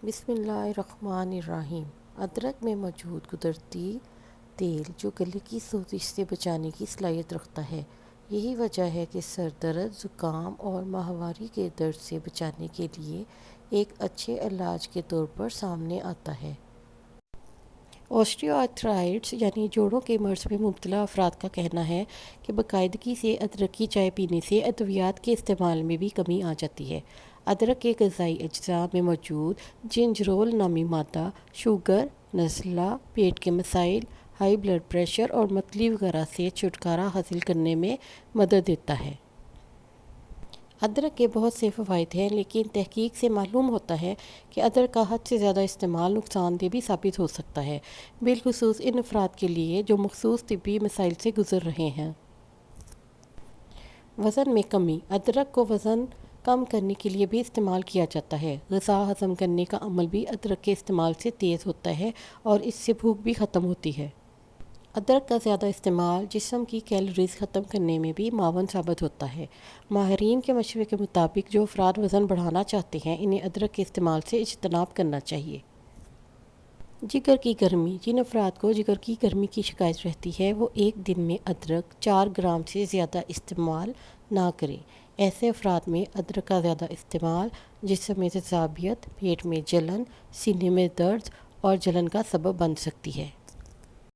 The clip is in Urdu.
بسم اللہ الرحمن الرحیم۔ ادرک میں موجود قدرتی تیل جو گلے کی سوزش سے بچانے کی صلاحیت رکھتا ہے، یہی وجہ ہے کہ سر درد، زکام اور ماہواری کے درد سے بچانے کے لیے ایک اچھے علاج کے طور پر سامنے آتا ہے۔ آسٹریو آرتھرائٹس یعنی جوڑوں کے مرض میں مبتلا افراد کا کہنا ہے کہ باقاعدگی سے ادرک کی چائے پینے سے ادویات کے استعمال میں بھی کمی آ جاتی ہے۔ ادرک کے غذائی اجزاء میں موجود جنجرول نامی مادہ شوگر، نزلہ، پیٹ کے مسائل، ہائی بلڈ پریشر اور متلی وغیرہ سے چھٹکارا حاصل کرنے میں مدد دیتا ہے۔ ادرک کے بہت سے فوائد ہیں، لیکن تحقیق سے معلوم ہوتا ہے کہ ادرک کا حد سے زیادہ استعمال نقصان دہ بھی ثابت ہو سکتا ہے، بالخصوص ان افراد کے لیے جو مخصوص طبی مسائل سے گزر رہے ہیں۔ وزن میں کمی۔ ادرک کو وزن کم کرنے کے لیے بھی استعمال کیا جاتا ہے۔ غذا ہضم کرنے کا عمل بھی ادرک کے استعمال سے تیز ہوتا ہے اور اس سے بھوک بھی ختم ہوتی ہے۔ ادرک کا زیادہ استعمال جسم کی کیلوریز ختم کرنے میں بھی معاون ثابت ہوتا ہے۔ ماہرین کے مشورے کے مطابق جو افراد وزن بڑھانا چاہتے ہیں، انہیں ادرک کے استعمال سے اجتناب کرنا چاہیے۔ جگر کی گرمی۔ جن افراد کو جگر کی گرمی کی شکایت رہتی ہے، وہ ایک دن میں ادرک 4 گرام سے زیادہ استعمال نہ کریں۔ ایسے افراد میں ادرک کا زیادہ استعمال جسم میں تیزابیت، پیٹ میں جلن، سینے میں درد اور جلن کا سبب بن سکتی ہے۔